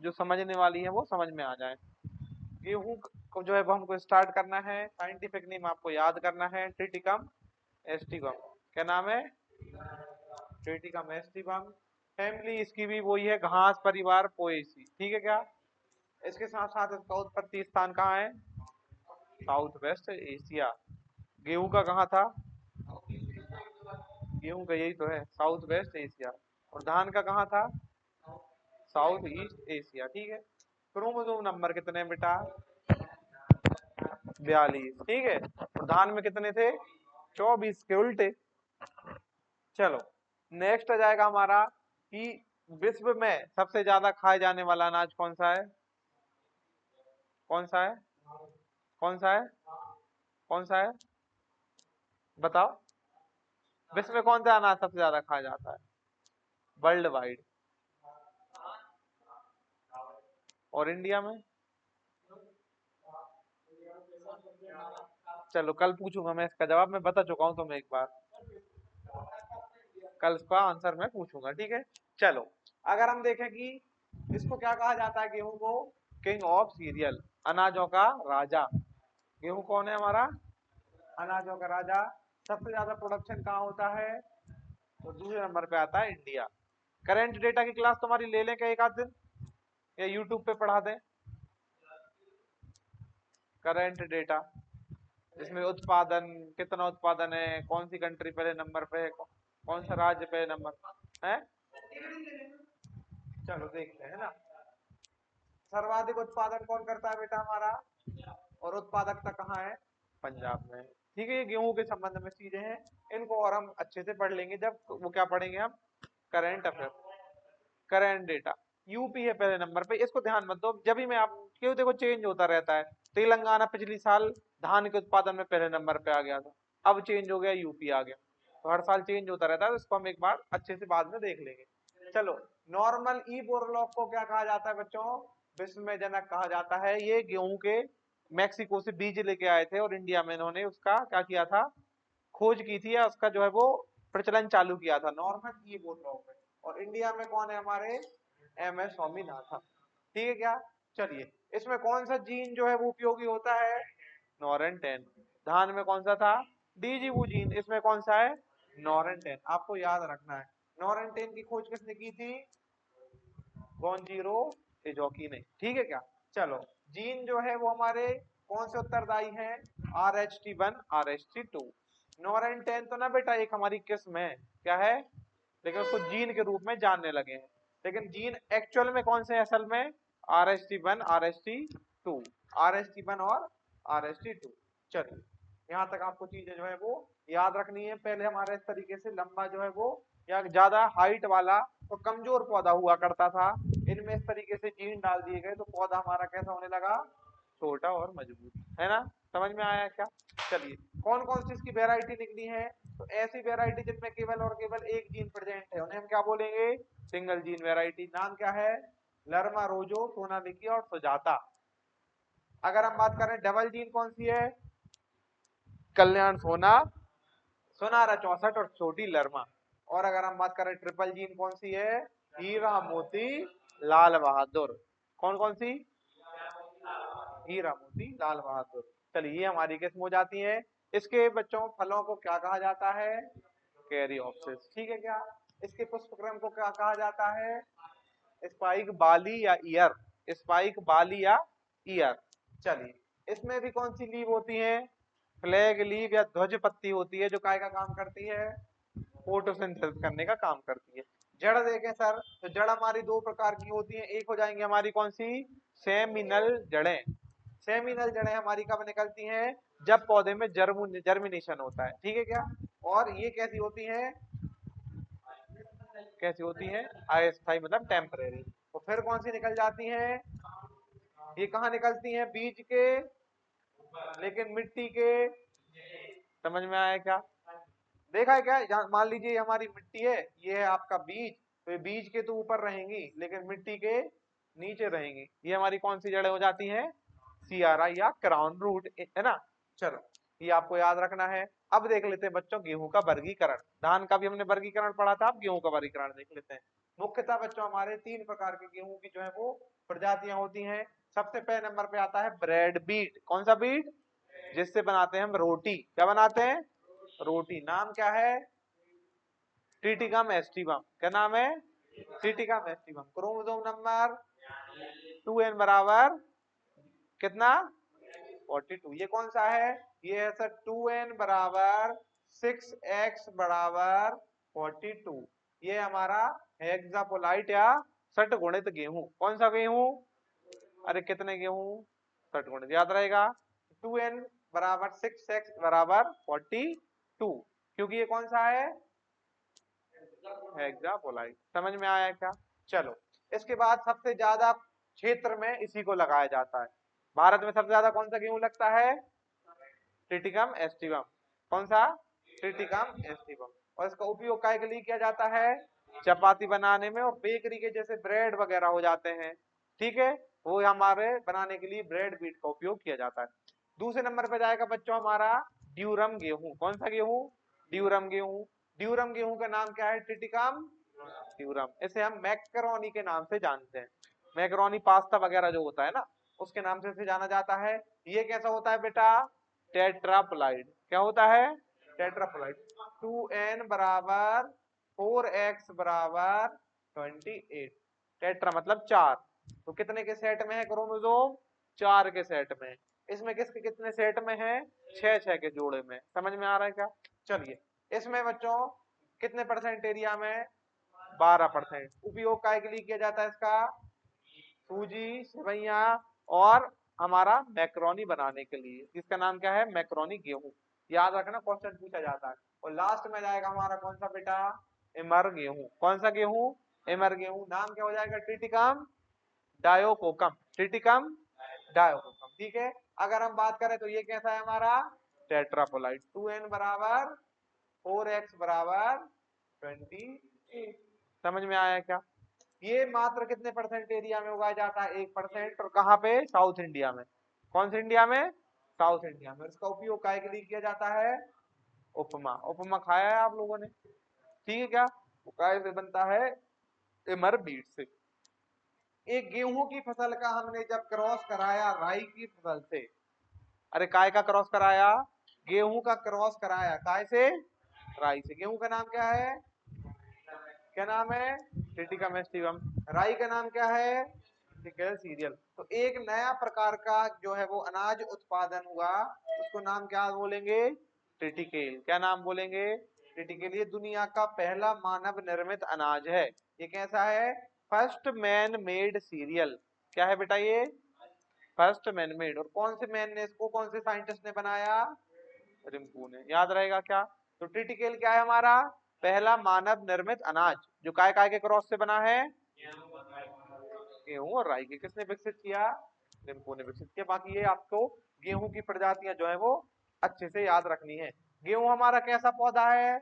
जो समझने वाली है वो समझ में आ जाए। गेहूं को जो है वो हमको स्टार्ट करना है, साइंटिफिक नेम आपको याद करना है, ट्रिटिकम एस्टिवम। क्या नाम है? Triticum aestivum. फैमिली इसकी भी वही है, घास परिवार पोएसी, ठीक है क्या? इसके साथ साथ इसका उत्पत्ति स्थान कहाँ है? South west Asia. गेहूं का कहाँ था? गेहूं का यही तो है, साउथ वेस्ट एशिया। और धान का कहाँ था? साउथ ईस्ट एशिया, ठीक है। क्रोमोसोम नंबर कितने हैं बेटा? 42, ठीक है। और धान में कितने थे? 24 के उल्टे। चलो नेक्स्ट आ जाएगा हमारा कि विश्व में सबसे ज्यादा खाए जाने वाला अनाज कौन सा है? कौन सा है? कौन सा है? कौन सा है? बताओ। विश्व में कौन सा अनाज सबसे ज्यादा खाया जाता है वर्ल्ड वाइड? और इंडिया में? चलो कल पूछूंगा मैं इसका जवाब, मैं बता चुका हूं तुम्हें एक बार, कल इसका आंसर मैं पूछूंगा, ठीक है। चलो अगर हम देखें कि इसको क्या कहा जाता है, गेहूं को किंग ऑफ सीरियल, अनाजों का राजा। गेहूं कौन है हमारा? अनाजों का राजा। सबसे ज्यादा प्रोडक्शन कहाँ होता है? तो दूसरे नंबर पे आता है इंडिया। करंट डेटा की क्लास तुम्हारी ले लें क्या एक आध दिन, या यूट्यूब पे पढ़ा दें? करंट डेटा इसमें उत्पादन, कितना उत्पादन है, कौन सी कंट्री पहले नंबर पे है, कौन सा राज्य पहले नंबर है। चलो देखते हैं ना। सर्वाधिक उत्पादन कौन करता है बेटा हमारा? और उत्पादकता कहाँ है? पंजाब में। ठीक है, ये गेहूं के संबंध में चीजें हैं, इनको और हम अच्छे से पढ़ लेंगे जब वो क्या पढ़ेंगे हम, current affair. Current data UP है पहले नंबर पे, इसको ध्यान मत दो, जब भी मैं आप क्यों देखो चेंज होता रहता है। तेलंगाना पिछली साल धान के उत्पादन में पहले नंबर पे आ गया था, अब चेंज हो गया, यूपी आ गया। तो हर साल चेंज होता रहता है, तो इसको हम एक बार अच्छे से बाद में देख लेंगे। चलो नॉर्मल ई बोरलॉग को क्या कहा जाता है बच्चों? विश्व में जनक कहा जाता है। ये गेहूं के मैक्सिको से बीज लेके आए थे और इंडिया में इन्होंने उसका क्या किया था, खोज की थी, या उसका जो है वो प्रचलन चालू किया था, नॉर्मल ई बोरलॉग में। और इंडिया में कौन है हमारे? एम एस स्वामीनाथन, ठीक है क्या? चलिए इसमें कौन सा जीन जो है वो उपयोगी होता है? नॉरन 10। धान में कौन सा था? डीजीवू जीन। इसमें कौन सा है? नॉरन 10। आपको याद रखना है, नॉरन 10 की खोज किसने की थी? गोंजीरो एजोकी ने, ठीक है क्या? चलो जीन जो है वो हमारे कौन से उत्तरदायी हैं? RH1 RH2। नॉरन 10 तो ना बेटा एक हमारी किस्म है, क्या है, लेकिन उसको जीन के रूप में जानने लगे हैं। लेकिन जीन एक्चुअल में कौन से है असल में? RH1 RH2, RH1 और RH2। चलिए यहाँ तक आपको चीजें जो है वो याद रखनी है। पहले हमारे इस तरीके से लंबा जो है वो या ज्यादा हाइट वाला तो कमजोर पौधा हुआ करता था, इनमें इस तरीके से जीन डाल दिए गए तो पौधा हमारा कैसा होने लगा? छोटा और मजबूत, है ना? समझ में आया क्या? चलिए कौन कौन सी इसकी वेराइटी निकली है? तो ऐसी वेराइटी जिनमें केवल और केवल एक जीन प्रेजेंट है उन्हें हम क्या बोलेंगे? Single gene variety. नाम क्या है? लर्मा, रोजो, सोनालिकी और सुजाता। अगर हम बात करें डबल जीन कौन सी है? कल्याण सोना, सोनारा 64 और छोटी लर्मा। और अगर हम बात करें ट्रिपल जीन कौन सी है? हीरा मोती लाल बहादुर। कौन कौन सी? हीरा मोती लाल बहादुर। चलिए ये हमारी किस्म हो जाती है। इसके बच्चों फलों को क्या कहा जाता है? कैरियोप्सिस, ठीक है क्या? इसके पुष्प क्रम को क्या कहा जाता है? स्पाइक बाली या ईयर, स्पाइक बाली या ईयर। चलिए इसमें भी कौन सी लीव होती है? फ्लैग लीव या ध्वज पत्ती होती है, जो काय का काम करती है? फोटोसिंथेसिस करने का काम करती है। जड़ देखें सर, तो जड़ हमारी दो प्रकार की होती है, एक हो जाएंगी हमारी कौन सी? सेमिनल जड़ें। सेमिनल जड़ें हमारी कब निकलती हैं? जब पौधे में जर्मिनेशन होता है, ठीक है क्या? और ये कैसी होती है? कैसी होती है? अस्थायी मतलब टेम्परेरी। तो फिर कौन सी निकल जाती है? ये कहाँ निकलती हैं? बीज के, लेकिन मिट्टी के, समझ में आया क्या? देखा है क्या? मान लीजिए ये हमारी मिट्टी है, ये है आपका बीज, तो ये बीज के तो ऊपर रहेंगी लेकिन मिट्टी के नीचे रहेंगी। ये हमारी कौन सी जड़ें हो जाती हैं? सियारा या क्राउन रूट, है ना? चलो ये आपको याद रखना है। अब देख लेते हैं बच्चों गेहूं का वर्गीकरण। धान का भी हमने वर्गीकरण पढ़ा था, अब गेहूं का वर्गीकरण देख लेते हैं। मुख्यतः बच्चों हमारे 3 प्रकार के गेहूं की जो है वो प्रजातियां होती हैं। सबसे पहले नंबर पे आता है ब्रेड बीट। कौन सा बीट? जिससे बनाते हैं हम रोटी। क्या बनाते हैं? रोटी। नाम क्या है? Triticum aestivum. क्या नाम है? Triticum aestivum. Chromosome number 2n बराबर कितना? 42। ये कौन सा है? ये है सर 2n बराबर 6x बराबर 42। ये हमारा हेक्सापोलाइट या षट गुणित गेहूं। कौन सा गेहूं? अरे कितने गेहूं? षट गुणित याद रहेगा। 2n बराबर 6x बराबर 42, क्योंकि ये कौन सा है? हेक्सापोलाइट। समझ में आया क्या? चलो, इसके बाद सबसे ज्यादा क्षेत्र में इसी को लगाया जाता है। भारत में सबसे ज्यादा कौन सा गेहूं लगता है? Triticum aestivum. कौन सा? Triticum aestivum. और इसका उपयोग काय के लिए किया जाता है? चपाती बनाने में, और बेकरी के जैसे ब्रेड वगैरह हो जाते हैं, ठीक है, वो हमारे बनाने के लिए ब्रेड बीट का उपयोग किया जाता है। दूसरे नंबर पे जाएगा बच्चों हमारा ड्यूरम गेहूं। कौन सा गेहूं? ड्यूरम गेहूं। ड्यूरम गेहूं का नाम क्या है? Triticum durum. इसे हम मैकरोनी के नाम से जानते हैं। मैकरोनी पास्ता वगैरह जो होता है ना, उसके नाम से इसे जाना जाता है। ये कैसा होता है बेटा? टेट्राप्लाइड। क्या होता है? टेट्राप्लाइड। 2n बराबर 4x बराबर 28। टेट्रा मतलब 4। तो कितने के सेट में है क्रोमोसोम? 4 के सेट में। इसमें किसके कितने सेट में है? 6 के जोड़े में। समझ में आ रहा है क्या? चलिए, इसमें बच्चों कितने परसेंट एरिया में? 12%। उपयोग काय के लिए किया जाता है इसका? सूजी, सेवैया और हमारा मैक्रोनी बनाने के लिए। इसका नाम क्या है? मैक्रोनी गेहूं। याद रखना, क्वेश्चन पूछा जाता है। और लास्ट में जाएगा हमारा कौन सा बेटा? इमर गेहूं। कौन सा गेहूं? इमर गेहूं। नाम क्या हो जाएगा? ट्रिटिकम डायोकोकम। ट्रिटिकम डायोकोकम। ठीक है। अगर हम बात करें तो ये कैसा है हमारा? टेट्रापोलाइट। 2n बराबर 4x बराबर 28। समझ में आया क्या? ये मात्र कितने परसेंट एरिया में उगाया जाता है? 1%। और कहाँ पे? साउथ इंडिया में। कौन से इंडिया में? साउथ इंडिया में। इसका उपयोग काय के लिए किया जाता है? उपमा। उपमा खाया है आप लोगों ने? ठीक है क्या? वो काय से बनता है? इमर बीट से। एक गेहूं की फसल का हमने जब क्रॉस कराया राई की फसल से। अरे काय का क्रॉस कराया? गेहूं का क्रॉस कराया। काय से? राई से। गेहूं का नाम क्या है? क्या नाम है? Triticum aestivum. राई का नाम क्या है? Triticale serial. तो एक नया प्रकार का जो है वो अनाज उत्पादन हुआ, उसको नाम क्या बोलेंगे? ट्रिटिकेल। क्या नाम बोलेंगे? ट्रिटिकेल। ये दुनिया का पहला मानव निर्मित अनाज है। ये कैसा है? First man made serial. क्या है बेटा ये? First man made. और कौन से मैन ने इसको, कौन से साइंटिस्ट ने बनाया? रिंकू ने। याद रहेगा क्या? तो ट्रिटिकेल क्या है हमारा? पहला मानव निर्मित अनाज, जो काय काय के क्रॉस से बना है? गेहूं और राई के। किसने विकसित किया? रिंकू ने विकसित किया। बाकी ये आपको गेहूं की प्रजातियां जो है वो अच्छे से याद रखनी है। गेहूं हमारा कैसा पौधा है?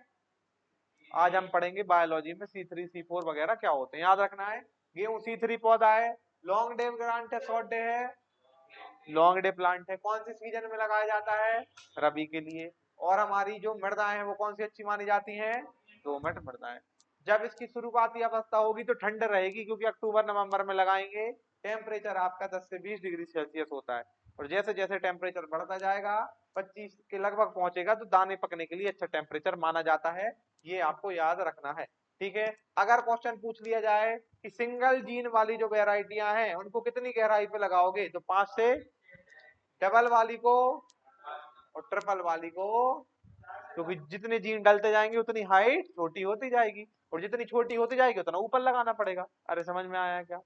आज हम पढ़ेंगे बायोलॉजी में C3 C4 वगैरह क्या होते हैं, याद रखना है। गेहूं C3 पौधा है। लॉन्ग डे प्लांट है, शॉर्ट डे है? लॉन्ग डे प्लांट है। कौन से सीजन में लगाया जाता है? रबी के लिए। और हमारी जो मृदाएं हैं वो कौन सी अच्छी मानी जाती हैं? दोमट मृदाएं। जब इसकी शुरुआती अवस्था होगी तो ठंड रहेगी, क्योंकि अक्टूबर नवंबर में लगाएंगे। टेम्परेचर आपका 10 से 20 डिग्री सेल्सियस होता है। और जैसे जैसे टेम्परेचर बढ़ता जाएगा, 25 के लगभग पहुंचेगा, तो दाने पकने के लिए अच्छा टेम्परेचर माना जाता है। ये आपको याद रखना है। ठीक है। अगर क्वेश्चन पूछ लिया जाए कि सिंगल जीन वाली जो वेराइटियां हैं उनको कितनी गहराई पे लगाओगे, तो 5 से, डबल वाली को और ट्रिपल वाली को, क्योंकि जितने जीन डलते जाएंगे उतनी हाइट छोटी होती जाएगी, और जितनी छोटी होती जाएगी उतना ऊपर लगाना पड़ेगा। अरे समझ में आया क्या?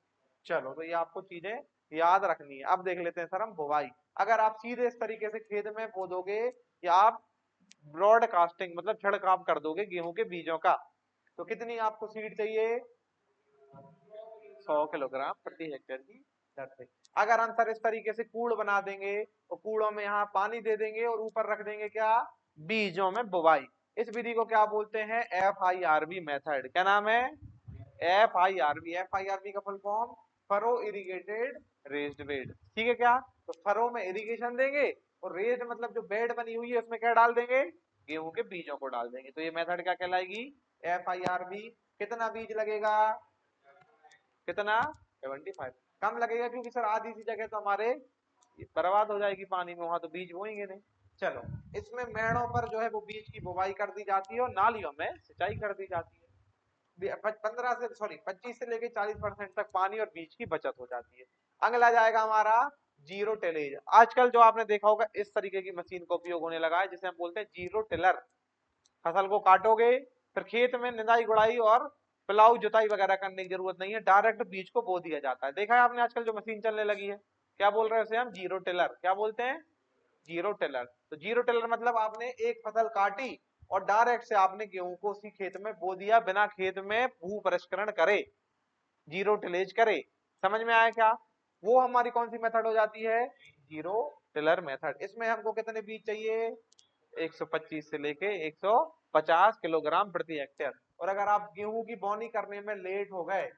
चलो, तो ये आपको चीजें याद रखनी है। अब देख लेते हैं सर हम बुवाई। अगर आप सीधे इस तरीके से खेत में बो दोगे, या आप ब्रॉडकास्टिंग मतलब छिड़काव कर दोगे गेहूं के बीजों का, तो कितनी आपको सीड चाहिए? 100 किलोग्राम प्रति हेक्टेयर की दर से। अगर हम सर इस तरीके से कूड़ बना देंगे, तो कूड़ों में यहाँ पानी दे देंगे और ऊपर रख देंगे क्या? बीजों में बुवाई। इस विधि को क्या बोलते हैं? FIRB method. क्या नाम है? FIRB। FIRB का full form furrow irrigated raised bed. ठीक है क्या? तो फरो में इरिगेशन देंगे, और रेज्ड मतलब जो बेड बनी हुई है उसमें क्या डाल देंगे? गेहूं के बीजों को डाल देंगे। तो ये मेथड क्या कहलाएगी? FIRB। कितना बीज लगेगा? कितना 75। कम लगेगा क्योंकि सर आधी सी जगह तो हमारे बर्बाद हो जाएगी पानी में, वहां तो बीज बोएंगे नहीं। चलो, इसमें मेड़ों पर जो है वो बीज की बुवाई कर दी जाती है और नालियों में सिंचाई कर दी जाती है। 25 से लेके 40% तक पानी और बीज की बचत हो जाती है। अगला जाएगा हमारा जीरो टिलेज। आजकल जो आपने देखा होगा इस तरीके की मशीन का उपयोग होने लगा है जिसे हम बोलते हैं जीरो टिलर। फसल को काटोगे, फिर खेत में निदाई गुड़ाई और प्लाऊ जुताई वगैरह करने की जरूरत नहीं है, डायरेक्ट बीज को बो दिया जाता है। देखा है आपने आजकल जो मशीन चलने लगी है, क्या बोल रहे हैं उसे हम? Zero tiller. क्या बोलते हैं? Zero tiller. तो जीरो टिलर मतलब आपने एक फसल काटी और डायरेक्ट से आपने गेहूं को उसी खेत में बो दिया बिना खेत में भू परिष्करण करे, जीरो टिलेज करे। समझ में आया क्या? वो हमारी कौन सी मेथड हो जाती है? Zero tiller method. इसमें हमको कितने बीज चाहिए? 125 से लेके 150 किलोग्राम प्रति हेक्टेयर। और अगर आप गेहूं की बोनी करने में लेट हो गए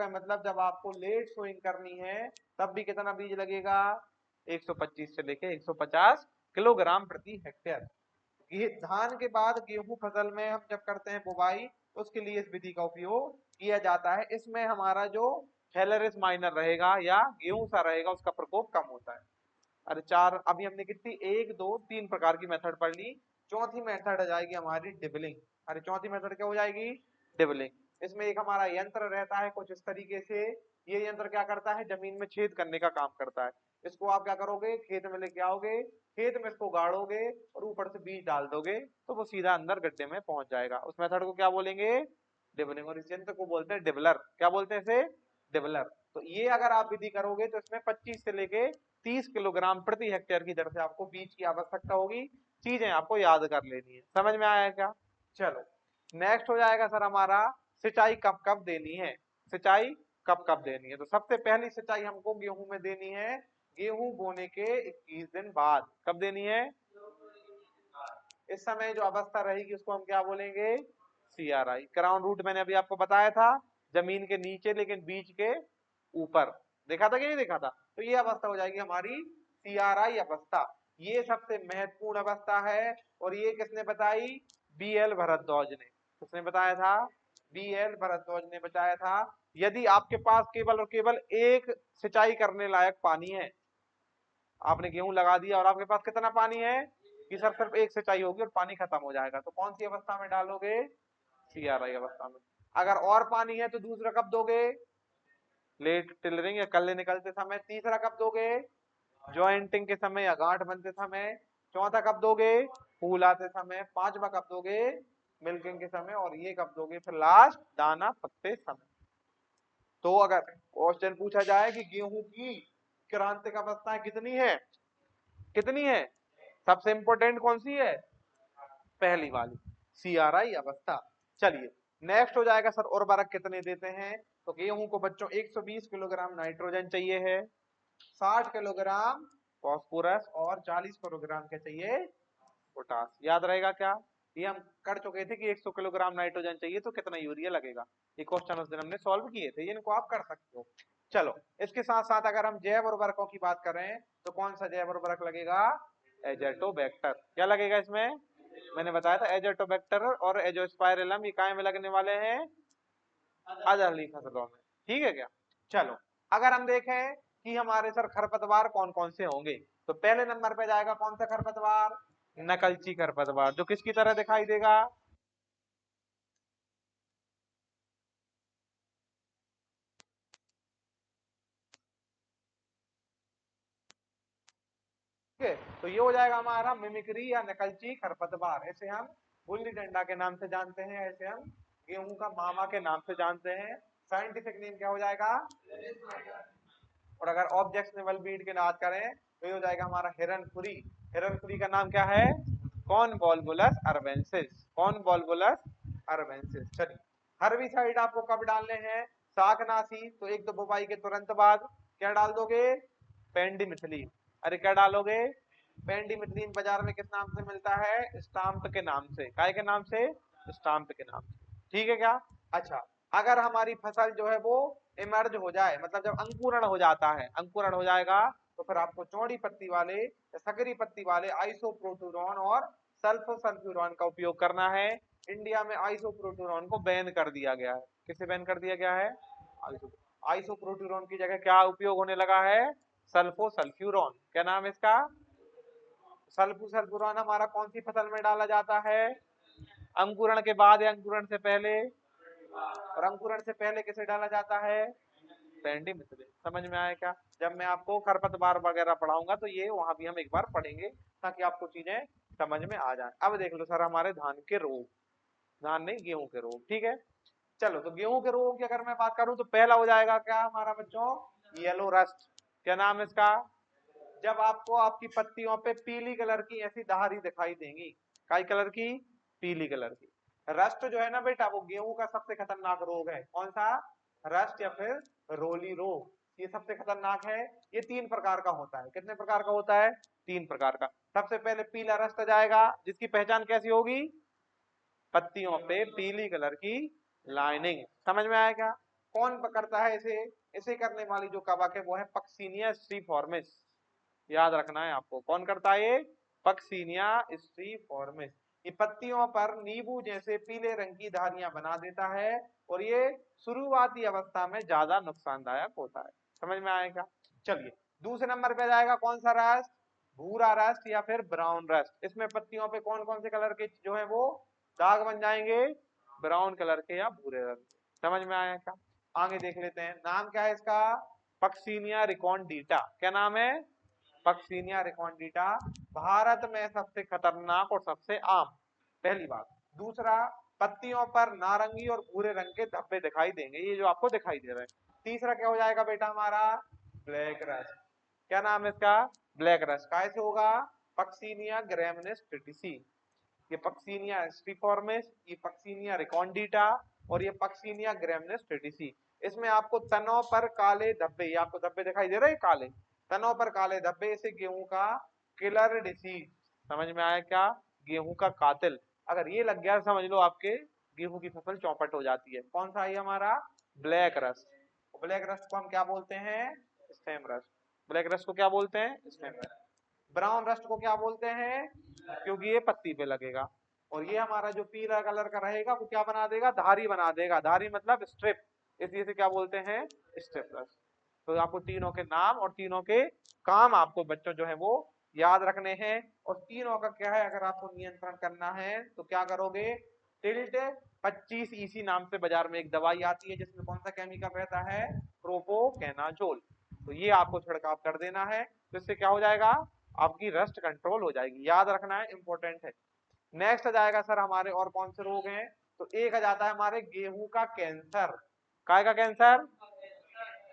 मतलब जब आपको लेट सोइंग करनी है, तब भी कितना बीज लगेगा? 125 से लेके 150 किलोग्राम प्रति हेक्टेयर। ये धान के बाद गेहूं फसल में हम जब करते हैं बुवाई, उसके लिए इस विधि का उपयोग किया जाता है। इसमें हमारा जो फेलरिस माइनर रहेगा या गेहूं सा रहेगा उसका प्रकोप कम होता है। अरे चार, अभी हमने कितनी, एक दो तीन प्रकार की मेथड पढ़ ली। चौथी मेथड आ जाएगी हमारी डिबलिंग। अरे चौथी मेथड क्या हो जाएगी? डिबलिंग। इसमें एक हमारा यंत्र रहता है कुछ इस तरीके से। ये यंत्र क्या करता है? जमीन में छेद करने का काम करता है। इसको आप क्या करोगे? खेत में लेके आओगे, खेत में इसको गाड़ोगे और ऊपर से बीज डाल दोगे तो वो सीधा अंदर गड्ढे में पहुंच जाएगा। उस मेथड को क्या बोलेंगे? डिबलिंग। और इस यंत्र को बोलते हैं डिबलर। क्या बोलते हैं इसे? डिबलर। तो ये अगर आप विधि करोगे तो इसमें 25 से लेके 30 किलोग्राम प्रति हेक्टेयर की दर से आपको बीज की आवश्यकता होगी। चीजें आपको याद कर लेनी है। समझ में आया क्या? चलो, नेक्स्ट हो जाएगा सर हमारा सिंचाई कब कब देनी है। सिंचाई कब कब देनी है? तो सबसे पहली सिंचाई हमको गेहूं में देनी है गेहूं बोने के 21 दिन बाद। कब देनी है? इस समय जो अवस्था रहेगी उसको हम क्या बोलेंगे? CRI। क्राउन रूट मैंने अभी आपको बताया था, जमीन के नीचे लेकिन बीज के ऊपर। देखा था कि नहीं देखा था? तो ये अवस्था हो जाएगी हमारी CRI अवस्था। ये सबसे महत्वपूर्ण अवस्था है और ये किसने बताई? BL भरद्वाज ने। किसने बताया था? BL भरद्वाज ने बताया था। यदि आपके पास केवल और केवल एक सिंचाई करने लायक पानी है, आपने गेहूं लगा दिया और आपके पास कितना पानी है कि सर सिर्फ एक सिंचाई होगी और पानी खत्म हो जाएगा, तो कौन सी अवस्था में डालोगे? CRI अवस्था में। अगर और पानी है तो दूसरा कब दोगे? लेट टिलरिंग या कल्ले निकलते समय। तीसरा कब दोगे? ज्वाइंटिंग के समय या गांठ बनते समय। चौथा कब दोगे? फूल आते समय। पांचवा कब दोगे? मिल्किंग के समय। और ये कब दोगे? फिर लास्ट दाना पकते समय। तो अगर क्वेश्चन पूछा जाए कि गेहूं की क्रांतिक अवस्थाएं कितनी है, कितनी है, सबसे इंपोर्टेंट कौन सी है? पहली वाली, CRI अवस्था। चलिए, नेक्स्ट हो जाएगा सर उर्वरक कितने देते हैं। तो गेहूं को बच्चों 120 किलोग्राम नाइट्रोजन चाहिए है, 60 किलोग्राम फॉस्फोरस और 40 किलोग्राम क्या चाहिए? पोटास। याद रहेगा क्या? ये हम कर चुके थे कि 100 किलोग्राम नाइट्रोजन चाहिए तो कितना यूरिया लगेगा। ये क्वेश्चन उस दिन हमने सॉल्व किए थे, ये इनको आप कर सकते हो। चलो, इसके साथ साथ अगर हम जैव उर्वरकों की बात करें तो कौन सा जैव उर्वरक लगेगा? एजेटोबैक्टर। क्या लगेगा इसमें? मैंने बताया था एजेटोबैक्टर और एजोस्पाइरिलम, ये काय में लगने वाले हैं? अदरली फसलों में। ठीक है क्या? चलो, अगर हम देखें कि हमारे सर खरपतवार कौन कौन से होंगे, तो पहले नंबर पे जाएगा कौन सा खरपतवार? नकलची खरपतवार, जो किसकी तरह दिखाई देगा? ठीक है, तो ये हो जाएगा हमारा मिमिक्री या नकलची खरपतवार। ऐसे हम गुल्ली डंडा के नाम से जानते हैं, ऐसे हम गेहूं का मामा के नाम से जानते हैं। साइंटिफिक नेम क्या हो जाएगा? और अगर ऑब्जेक्शनेबल बीट की बात करें तो ये हो जाएगा हमारा हिरनखुरी। हिरनखुरी का नाम क्या है? कॉर्नवोल्वुलस अर्बेंसिस। कॉर्नवोल्वुलस अर्बेंसिस। चलिए, हर्बिसाइड आपको कब डालने हैं? शाकनाशी, तो एक दो बुवाई के तुरंत बाद क्या डाल दोगे? पेंडिमिथिलीन। अरे क्या डालोगे? पेंडिमिथिलीन बाजार में किस नाम से मिलता है? स्टाम्प के नाम से। काय के नाम से? स्टाम्प के नाम से। ठीक है क्या? अच्छा, अगर हमारी फसल जो है वो इमर्ज हो जाए, मतलब जब अंकुरण हो जाता है, अंकुरण हो जाएगा, तो फिर आपको चौड़ी पत्ती वाले या सकरी पत्ती वाले आइसोप्रोटूरॉन और सल्फोसल्फ्यूरॉन का उपयोग करना है। इंडिया में आइसोप्रोटूरॉन को बैन कर दिया गया है। किसे बैन कर दिया गया है? आइसोप्रोट्यूरॉन की जगह क्या उपयोग होने लगा है? सल्फोसल्फ्यूरॉन। क्या नाम है इसका? सल्फोसल्फ्यूरॉन हमारा कौन सी फसल में डाला जाता है? अंकुरण के बाद या अंकुरण से पहले? और अंकुरण से पहले किसे डाला जाता है? सैंडी मिश्रित। समझ में आया क्या? जब मैं आपको खरपतवार वगैरह पढ़ाऊंगा तो ये वहां भी हम एक बार पढ़ेंगे ताकि आपको चीजें समझ में आ जाए। अब देख लो सर हमारे धान के रोग, धान नहीं गेहूं के रोग, ठीक है। चलो तो गेहूं के रोगों की अगर मैं बात करूं तो पहला हो जाएगा क्या हमारा बच्चों? Yellow rust. क्या नाम है इसका? जब आपको आपकी पत्तियों पे पीली कलर की ऐसी धारी दिखाई देंगी, काई कलर की? पीली कलर की। रस्ट जो है ना बेटा वो गेहूं का सबसे खतरनाक रोग है। कौन सा? रस्ट या फिर रोली रोग, ये सबसे खतरनाक है। ये 3 प्रकार का होता है। कितने प्रकार का होता है? 3 प्रकार का। सबसे पहले पीला रस्ट आ जाएगा, जिसकी पहचान कैसी होगी? पत्तियों पे पीली कलर की लाइनिंग। समझ में आया क्या? कौन पकड़ता है इसे? इसे करने वाली जो कवक है वो है पक्सीनिया स्ट्रीफॉर्मिस। याद रखना है आपको, कौन करता है ये? पक्सीनिया स्ट्रीफॉर्मिस। ये पत्तियों पर नींबू जैसे पीले रंग की धारियां बना देता है और ये शुरुआती अवस्था में ज्यादा नुकसानदायक होता है। समझ में आएगा? चलिए दूसरे नंबर पे जाएगा कौन सा रस्ट? भूरा रस्ट या फिर ब्राउन रस्ट। इसमें पत्तियों पे कौन कौन से कलर के जो है वो दाग बन जाएंगे? ब्राउन कलर के या भूरे रंग के। समझ में आया क्या? आगे देख लेते हैं, नाम क्या है इसका? Puccinia recondita. क्या नाम है? Puccinia recondita. भारत में सबसे खतरनाक और सबसे आम, पहली बात। दूसरा, पत्तियों पर नारंगी और भूरे रंग के धब्बे दिखाई देंगे, ये जो आपको दिखाई दे रहे हैं। तीसरा क्या हो जाएगा बेटा हमारा? Black rust. क्या नाम है इसका? Black rust. कैसे होगा? Puccinia graminis tritici. ये पक्सीनिया स्ट्रीफॉर्मिस, ये पक्सीनिया रिकॉन्डिटा और ये पक्सीनिया ग्रैमिनेस ट्रिटिसी। इसमें आपको तनों पर काले धब्बे, ये आपको धब्बे दिखाई दे रहे हैं काले, तनों पर काले धब्बे, इसे गेहूं का किलर डिसीज। समझ में आया क्या? गेहूं का कातिल। अगर ये लग गया समझ लो आपके गेहूं की फसल चौपट हो जाती है। कौन सा है हमारा? Black rust. ब्लैक रस्ट को हम क्या बोलते हैं? Stem rust. ब्लैक रस्ट को क्या बोलते हैं? Stem rust. ब्राउन रस्ट को क्या बोलते हैं? क्योंकि ये पत्ती पे लगेगा। और ये हमारा जो पीला कलर का रहेगा वो क्या बना देगा? धारी बना देगा। धारी मतलब स्ट्रिप, इसलिए से क्या बोलते हैं? Strip rust. तो आपको तीनों के नाम और तीनों के काम आपको बच्चों जो है वो याद रखने हैं। और तीनों का क्या है, अगर आपको नियंत्रण करना है तो क्या करोगे? टिल्ट 25 ईसी नाम से बाजार में एक दवाई आती है जिसमें कौन सा केमिकल रहता है? प्रोपोकेनाजोल। तो ये आपको छिड़काव कर देना है, तो इससे क्या हो जाएगा? आपकी रस्ट कंट्रोल हो जाएगी। याद रखना है, इंपॉर्टेंट है। नेक्स्ट आ जाएगा सर हमारे और कौन से रोग हैं? तो एक आ जाता है हमारे गेहूं का कैंसर। काय का कैंसर?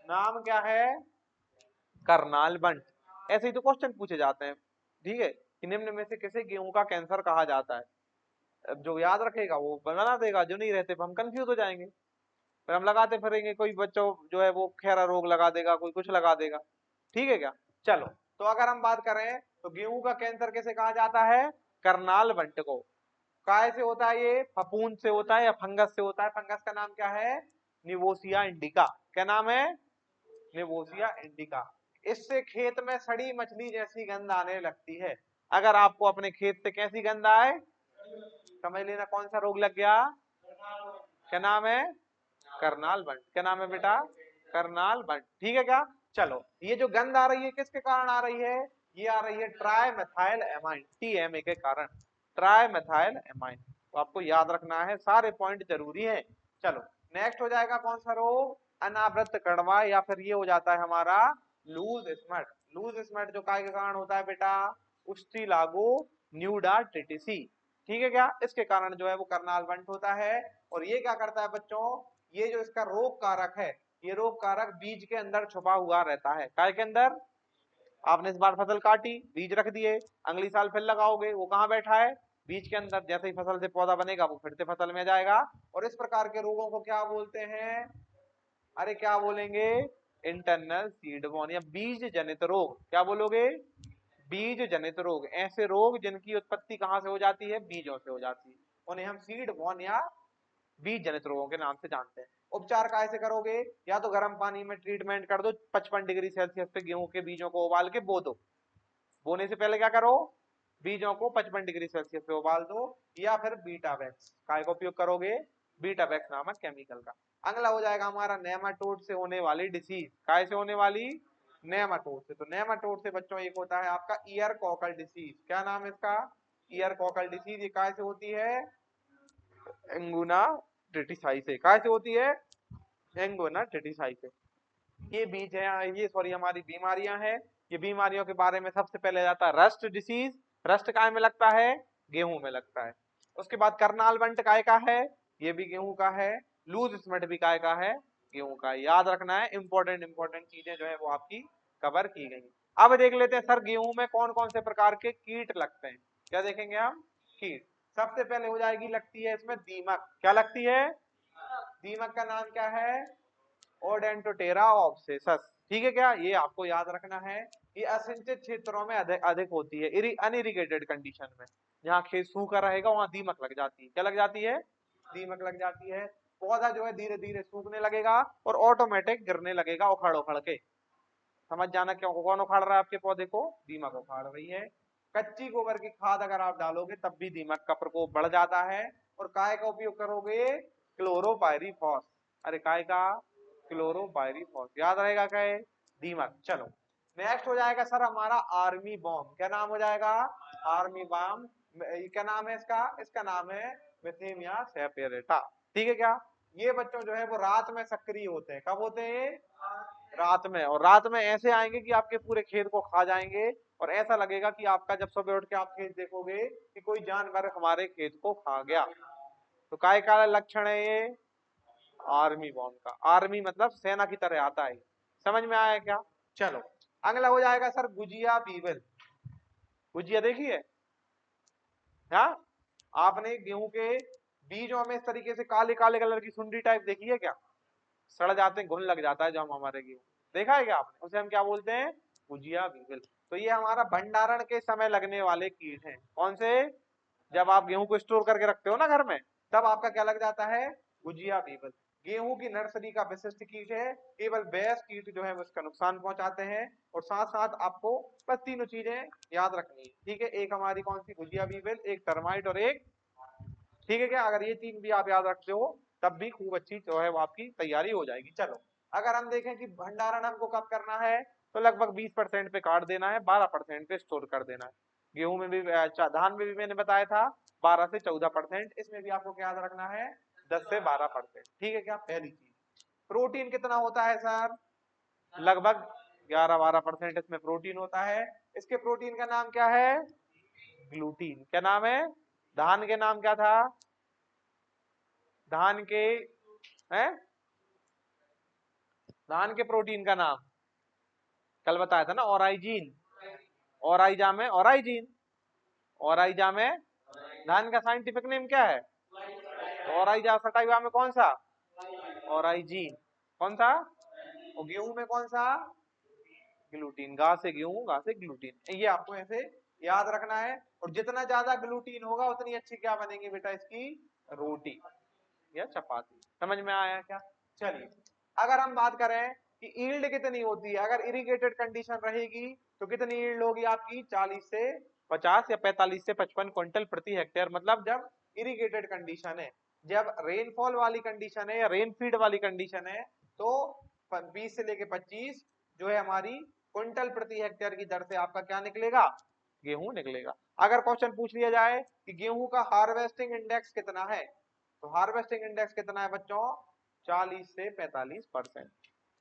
नाम क्या है? करनाल बंट। ऐसे ही तो क्वेश्चन पूछे जाते हैं, ठीक है, कि निम्न में से किसे गेहूं का कैंसर कहा जाता है? अब जो याद रखेगा वो बना देगा, जो नहीं रहते हम कंफ्यूज हो जाएंगे, फिर हम लगाते फिरेंगे। कोई बच्चों जो है वो खैरा रोग लगा देगा, कोई कुछ लगा देगा, ठीक है क्या? चलो, तो अगर हम बात करें तो गेहूं का कैंसर कैसे कहा जाता है? करनाल बंट को। काय से होता है ये? फफूंद से होता है या फंगस से होता है? फंगस का नाम क्या है? निवोसिया इंडिका। क्या नाम है? निवोसिया इंडिका। इससे खेत में सड़ी मछली जैसी गंध आने लगती है। अगर आपको अपने खेत से कैसी गंध आए, समझ लेना कौन सा रोग लग गया। क्या नाम है? करनाल बंट। क्या नाम है बेटा? करनाल बंट। ठीक है क्या? चलो, ये जो गंध आ रही है किसके कारण आ रही है? ये आ रही है ट्राई मेथाइल एमाइन, टीएमए के कारण। ट्राई मेथाइल एमाइन, तो आपको याद रखना है, सारे पॉइंट जरूरी है। चलो, नेक्स्ट हो जाएगा कौन सा रोग? अनावृत कड़वा, या फिर ये हो जाता है हमारा लूज स्मट। लूज स्मट जो काय के कारण होता है बेटा? उस्टिलागो न्यूडा ट्रिटिसी। ठीक है क्या? इसके कारण जो है वो करनाल बंट होता है। और ये क्या करता है बच्चों? ये जो इसका रोग कारक है, ये रोग कारक बीज के अंदर छुपा हुआ रहता है। काय के अंदर? आपने इस बार फसल काटी, बीज रख दिए, अगली साल फिर लगाओगे, वो कहाँ बैठा है? बीज के अंदर। जैसे ही फसल से पौधा बनेगा वो फिर से फसल में जाएगा। और इस प्रकार के रोगों को क्या बोलते हैं? अरे क्या बोलेंगे? इंटरनल सीड बॉर्न या बीज जनित रोग। क्या बोलोगे? बीज जनित रोग। ऐसे रोग जिनकी उत्पत्ति कहां से हो जाती है? बीजों से हो जाती है, उन्हें हम सीड बॉर्न या बीज जनित रोगों के नाम से जानते हैं। उपचार कैसे करोगे? या तो गर्म पानी में ट्रीटमेंट कर दो, 55 डिग्री सेल्सियस पे गेहूं के बीजों को उबाल के बो दो। बोने से पहले क्या करो? बीजों को 55 डिग्री सेल्सियस पे उबाल दो। या फिर बीटा वैक्स, काय का उपयोग करोगे? बीटाबैक्स नामक केमिकल का। अगला हो जाएगा हमारा नेमाटोड से होने वाली डिसीज। काय से होने वाली? नेमाटोड से। तो नेमाटोड से बच्चों एक होता है आपका ईयर कॉकल डिसीज। क्या नाम है इसका? Year cockle disease. ये काय से होती है? एंगुना टेटिसाई से। काय से होती है? एंगुना टेटिसाई से। ये बीज है, ये सॉरी हमारी बीमारियां हैं। ये बीमारियों के बारे में सबसे पहले जाता है रस्ट डिसीज। रस्ट काय में लगता है? गेहूं में लगता है। उसके बाद करनाल बंट काय का है? ये भी गेहूं का है। लूज स्मेट भी काय का है? गेहूं का। याद रखना है, इंपॉर्टेंट इंपॉर्टेंट चीजें जो है वो आपकी कवर की गई। अब देख लेते हैं सर गेहूं में कौन कौन से प्रकार के कीट लगते हैं। क्या देखेंगे हम? कीट। सबसे पहले हो जाएगी, लगती है इसमें दीमक। क्या लगती है? दीमक का नाम क्या है? ओडेंटोटेरा ऑब्सेसस। ठीक है क्या? ये आपको याद रखना है। ये असिंचित क्षेत्रों में अधिक अधिक होती है, अनइरिगेटेड कंडीशन में। जहाँ खेत सूखा रहेगा वहां दीमक लग जाती है। क्या लग जाती है? दीमक लग जाती है। पौधा जो है धीरे धीरे सूखने लगेगा और ऑटोमेटिक गिरने लगेगा उखड़ उखड़ के। समझ जाना क्यों, कौन उखाड़ रहा है आपके पौधे को? दीमक उखाड़ रही है। कच्ची गोबर की खाद अगर आप डालोगे तब भी दीमक का प्रकोप बढ़ जाता है। और काय का उपयोग करोगे? क्लोरोपायरीफॉस। अरे काय का? क्लोरोपायरीफॉस। याद रहेगा क्या? दीमक। चलो नेक्स्ट हो जाएगा सर हमारा आर्मी बॉम्ब। क्या नाम हो जाएगा? Army bomb. क्या नाम है इसका? इसका नाम है मेथेमिया सेपेरेटा। ठीक है क्या? ये बच्चों जो है वो रात में सक्रिय होते हैं। कब होते हैं? रात में। और रात में ऐसे आएंगे कि आपके पूरे खेत को खा जाएंगे। और ऐसा लगेगा कि आपका जब सुबह उठ के आप खेत देखोगे कि कोई जानवर हमारे खेत को खा गया। तो काय का लक्षण है ये? आर्मी बॉम्ब का। आर्मी मतलब सेना की तरह आता है। समझ में आया क्या? चलो अगला हो जाएगा सर गुजिया बीवल। गुजिया देखी है? हाँ, आपने गेहूं के बीजों में इस तरीके से काले काले कलर की सुंडी टाइप देखी है क्या? सड़ जाते हैं, घुन लग जाता है जब हमारे गेहूं। देखा है क्या आपने? उसे हम क्या बोलते हैं? गुजिया बीवल। तो ये हमारा भंडारण के समय लगने वाले कीट हैं। कौन से? जब आप गेहूं को स्टोर करके रखते हो ना घर में, तब आपका क्या लग जाता है? गुजिया बीवल। गेहूं की नर्सरी का विशिष्ट कीट है। केवल बेस कीट जो है उसका नुकसान पहुंचाते हैं। और साथ साथ आपको बस तीनों चीजें याद रखनी है। ठीक है, एक हमारी कौन सी? गुजिया बीवल, एक टर्माइट और एक। ठीक है क्या? अगर ये तीन भी आप याद रखते हो तब भी खूब अच्छी जो है वो आपकी तैयारी हो जाएगी। चलो अगर हम देखें कि भंडारण हमको कब करना है, तो लगभग 20% पे काट देना है, 12% पे स्टोर कर देना है। गेहूं में भी धान में भी मैंने बताया था 12 से 14%। इसमें भी आपको क्या याद रखना है? 10 से 12%। ठीक है क्या? पहली चीज। प्रोटीन कितना होता है सर? लगभग 11-12% इसमें प्रोटीन होता है। इसके प्रोटीन का नाम क्या है? ग्लूटीन। क्या नाम है? धान के नाम क्या था? धान के हैं? धान के प्रोटीन का नाम कल बताया था ना, ओराइजीन। ओराइजा में ओराइजीन। ओराइजा में धान का साइंटिफिक नेम क्या है? तो ओराइजा सटाइवा में कौन सा? ओराइजीन। कौन सा? और गेहूं में कौन सा? ग्लूटीन। गा से गेहूं, गा से ग्लूटीन। ये आपको ऐसे याद रखना है। और जितना ज्यादा ग्लूटीन होगा उतनी अच्छी क्या बनेगी बेटा इसकी? रोटी या चपाती। समझ में आया क्या? चलिए अगर हम बात करें कि ईल्ड कितनी होती है, अगर इरिगेटेड कंडीशन रहेगी तो कितनी ईल्ड होगी आपकी? 40 से 50 या 45 से 55 क्विंटल प्रति हेक्टेयर। मतलब जब इरिगेटेड कंडीशन है। जब रेनफॉल वाली कंडीशन है या रेन फीड वाली कंडीशन है तो 20 से लेके 25 जो है हमारी क्विंटल प्रति हेक्टेयर की दर से आपका क्या निकलेगा? गेहूं निकलेगा। अगर क्वेश्चन पूछ लिया जाए कि गेहूं का हार्वेस्टिंग इंडेक्स कितना है, तो हार्वेस्टिंग इंडेक्स कितना है बच्चों? 40 से 45%।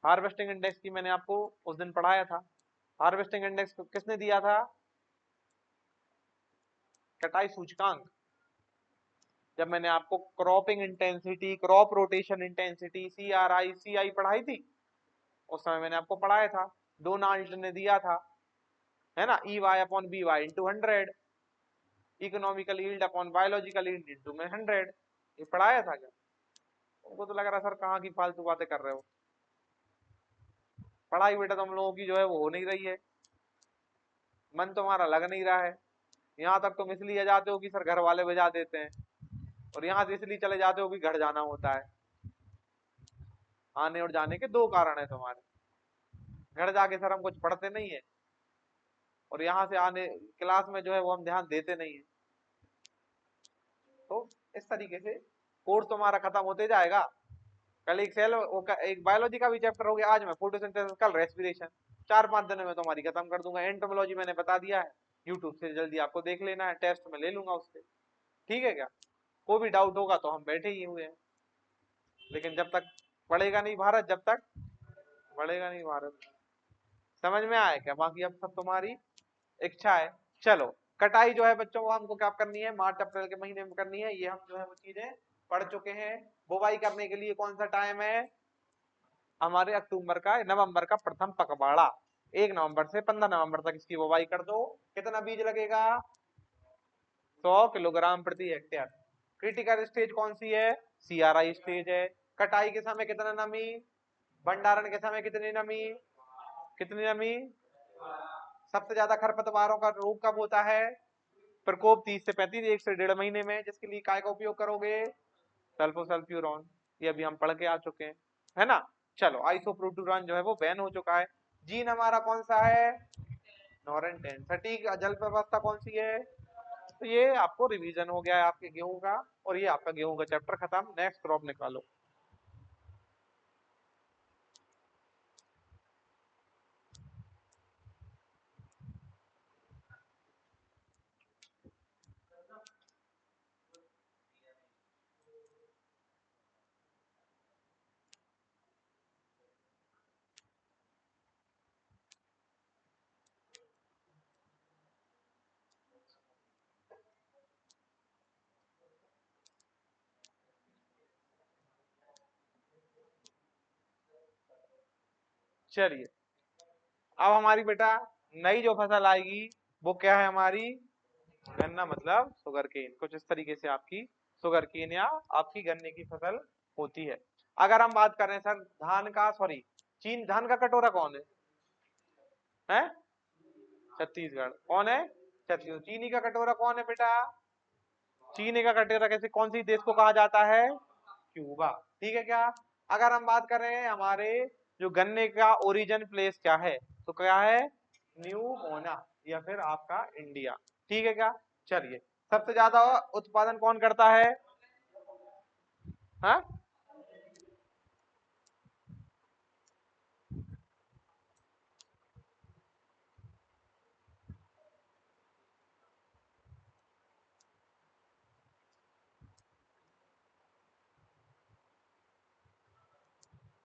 हार्वेस्टिंग इंडेक्स की मैंने आपको उस दिन पढ़ाया था। हार्वेस्टिंग इंडेक्स किसने दिया था? कटाई सूचकांक। जब मैंने आपको cropping intensity, crop rotation intensity, CRI पढ़ाई थी, उस समय मैंने आपको पढ़ाया था। डोनाल्ड ने दिया था, है ना, EY/BY × 100, economical yield upon biological yield into में 100। ये पढ़ाया था क्या? उनको तो लग रहा सर कहाँ की फालतू बातें कर रहे हो। पढ़ाई बेटा तुम लोगों की जो है वो हो नहीं रही है, मन तुम्हारा लग नहीं रहा है। यहाँ तक तुम इसलिए जाते हो कि सर घर वाले भेजा देते हैं, और यहाँ से इसलिए चले जाते हो कि घर जाना होता है। आने और जाने के दो कारण है तुम्हारे। घर जाके सर हम कुछ पढ़ते नहीं है, और यहाँ से आने क्लास में जो है वो हम ध्यान देते नहीं है। तो इस तरीके से कोर्स तुम्हारा खत्म होते जाएगा। कल एक एक बायोलॉजी का भी चैप्टर हो गया, आज मैं फोटोसिंथेसिस, कल रेस्पिरेशन। 4-5 दिनों में तुम्हारी खत्म कर दूंगा। एंटोमोलॉजी मैंने बता दिया है, यूट्यूब से जल्दी आपको देख लेना है, टेस्ट में ले लूंगा उससे। ठीक है क्या? कोई भी डाउट होगा तो हम बैठे ही हुए हैं, लेकिन जब तक पढ़ेगा नहीं भारत, जब तक बढ़ेगा नहीं भारत। समझ में आया क्या? बाकी अब सब तुम्हारी इच्छा है। चलो, कटाई जो है बच्चों वो हमको क्या करनी है, मार्च अप्रैल के महीने में करनी है, ये हम जो है वो चीजें पढ़ चुके हैं। बुवाई करने के लिए कौन सा टाइम है हमारे? अक्टूबर का, नवंबर का प्रथम पखवाड़ा। 1 नवंबर से 15 नवंबर तक इसकी बुवाई कर दो। कितना बीज लगेगा? 100 किलोग्राम प्रति हेक्टेयर। क्रिटिकल स्टेज कौन सी है? CRI स्टेज है। कटाई के समय कितना नमी, भंडारण के समय कितनी नमी, कितनी नमी? सबसे ज्यादा खरपतवारों का रोग कब होता है? प्रकोप 30 से 35, 1 से 1.5 महीने में, जिसके लिए काय का उपयोग करोगे? सल्फोसल्फ्यूरॉन। ये अभी हम पढ़ के आ चुके हैं, है ना। चलो, आइसोप्रोटूरॉन जो है वो बैन हो चुका है। जीन हमारा कौन सा है? नॉरेंटेन। सटीक जल व्यवस्था कौन सी है? तो ये आपको रिवीजन हो गया है आपके गेहूं का, और ये आपका गेहूं का चैप्टर खत्म। नेक्स्ट क्रॉप निकालो। चलिए, अब हमारी बेटा नई जो फसल आएगी वो क्या है हमारी? गन्ना, मतलब शुगर केन। कुछ इस तरीके से आपकी शुगर केन या आपकी गन्ने की फसल होती है। अगर हम बात कर रहे हैं सर धान का, सॉरी चीन, धान का कटोरा कौन है? हैं? छत्तीसगढ़। कौन है? छत्तीसगढ़। चीनी का कटोरा कौन है बेटा? चीनी का कटोरा कैसे, कौन सी देश को कहा जाता है? क्यूबा। ठीक है क्या? अगर हम बात कर रहे हैं हमारे जो गन्ने का ओरिजिन प्लेस क्या है, तो क्या है? न्यू मोना, या फिर आपका इंडिया। ठीक है क्या? चलिए, सबसे ज्यादा उत्पादन कौन करता है? हाँ,